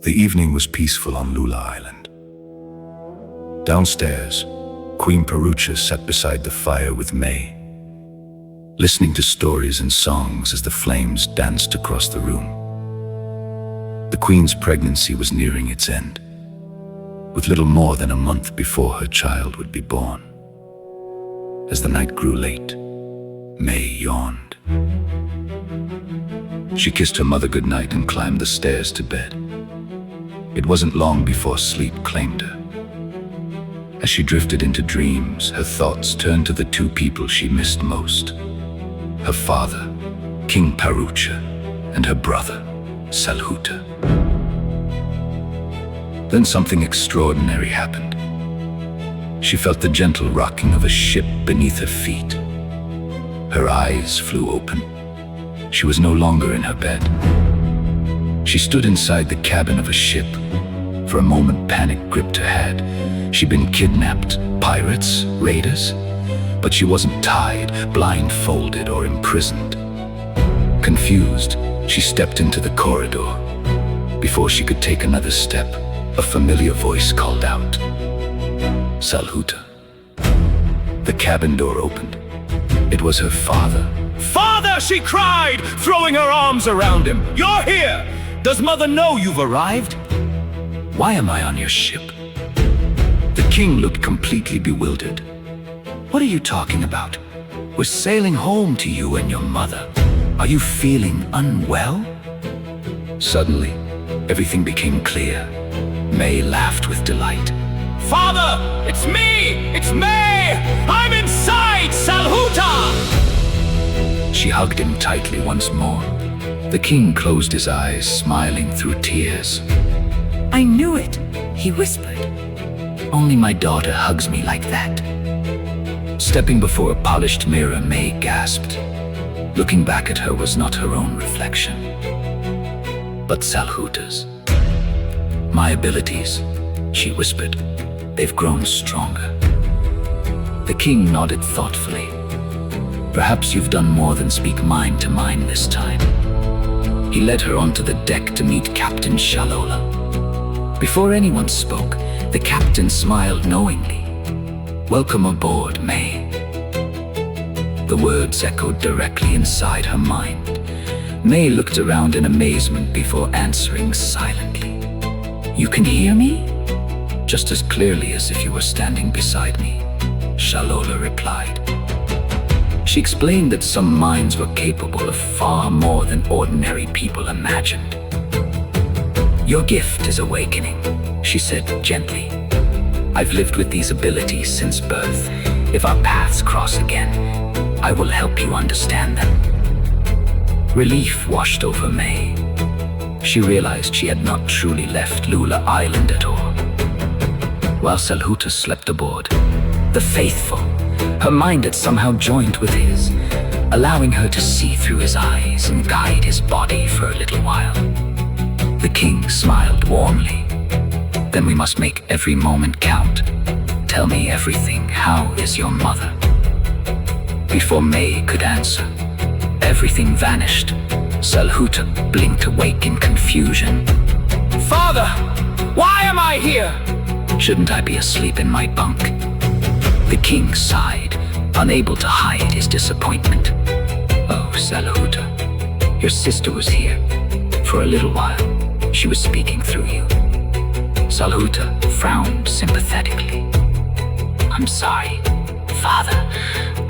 The evening was peaceful on Lula Island. Downstairs, Queen Parucha sat beside the fire with Maye, listening to stories and songs as the flames danced across the room. The Queen's pregnancy was nearing its end, with little more than a month before her child would be born. As the night grew late, Maye yawned. She kissed her mother goodnight and climbed the stairs to bed. It wasn't long before sleep claimed her. As she drifted into dreams, her thoughts turned to the two people she missed most: her father, King Parucha, and her brother, Salhuta. Then something extraordinary happened. She felt the gentle rocking of a ship beneath her feet. Her eyes flew open. She was no longer in her bed. She stood inside the cabin of a ship. For a moment, panic gripped her head. She'd been kidnapped, pirates, raiders, but she wasn't tied, blindfolded, or imprisoned. Confused, she stepped into the corridor. Before she could take another step, a familiar voice called out, "Salhuta." The cabin door opened. It was her father. "Father!" she cried, throwing her arms around him. "You're here! Does Mother know you've arrived?" "Why am I on your ship?" The king looked completely bewildered. "What are you talking about? We're sailing home to you and your mother. Are you feeling unwell?" Suddenly, everything became clear. Maye laughed with delight. "Father, it's me! It's Maye! I'm inside, Salhuta!" She hugged him tightly once more. The king closed his eyes, smiling through tears. "I knew it," he whispered. "Only my daughter hugs me like that." Stepping before a polished mirror, Maye gasped. Looking back at her was not her own reflection, but Salhuta's. "My abilities," she whispered, "they've grown stronger." The king nodded thoughtfully. "Perhaps you've done more than speak mind to mind this time." He led her onto the deck to meet Captain Shalola. Before anyone spoke, the captain smiled knowingly. "Welcome aboard, Maye." The words echoed directly inside her mind. Maye looked around in amazement before answering silently. "You can hear me?" "Just as clearly as if you were standing beside me," Shalola replied. She explained that some minds were capable of far more than ordinary people imagined. "Your gift is awakening," she said gently. "I've lived with these abilities since birth. If our paths cross again, I will help you understand them." Relief washed over Maye. She realized she had not truly left Lula Island at all. While Salhuta slept aboard, the faithful, her mind had somehow joined with his, allowing her to see through his eyes and guide his body for a little while. The king smiled warmly. "Then we must make every moment count. Tell me everything. How is your mother?" Before Maye could answer, everything vanished. Salhuta blinked awake in confusion. "Father, why am I here?" "Shouldn't I be asleep in my bunk?" The king sighed, unable to hide his disappointment. "Oh, Salhuta, your sister was here. For a little while, she was speaking through you." Salhuta frowned sympathetically. "I'm sorry, Father.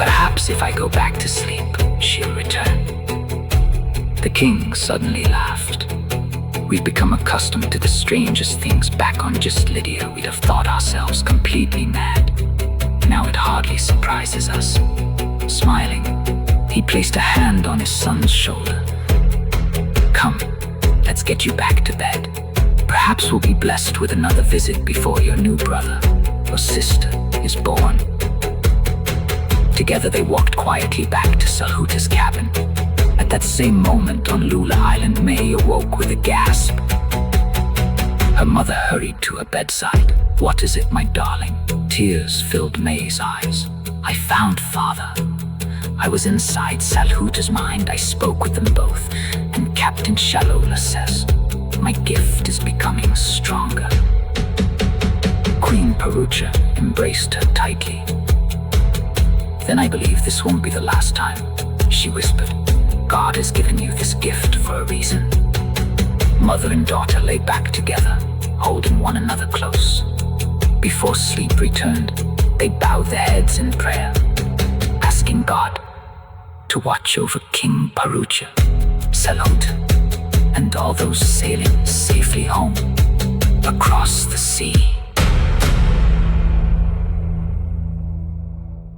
Perhaps if I go back to sleep, she'll return." The king suddenly laughed. "We've become accustomed to the strangest things back on Just Lydia. We'd have thought ourselves completely mad. Now it hardly surprises us." Smiling, he placed a hand on his son's shoulder. "Come, let's get you back to bed. Perhaps we'll be blessed with another visit before your new brother or sister is born." Together they walked quietly back to Salhuta's cabin. At that same moment on Lula Island, Maye awoke with a gasp. Her mother hurried to her bedside. "What is it, my darling?" Tears filled Maye's eyes. "I found Father. I was inside Salhuta's mind. I spoke with them both, and Captain Shalola says My gift is becoming stronger. Queen Parucha embraced her tightly. Then I believe this won't be the last time, she whispered. God has given you this gift for a reason. Mother and daughter lay back together, holding one another close. Before sleep returned, they bowed their heads in prayer, asking God to watch over King Parucha, Salot, and all those sailing safely home across the sea.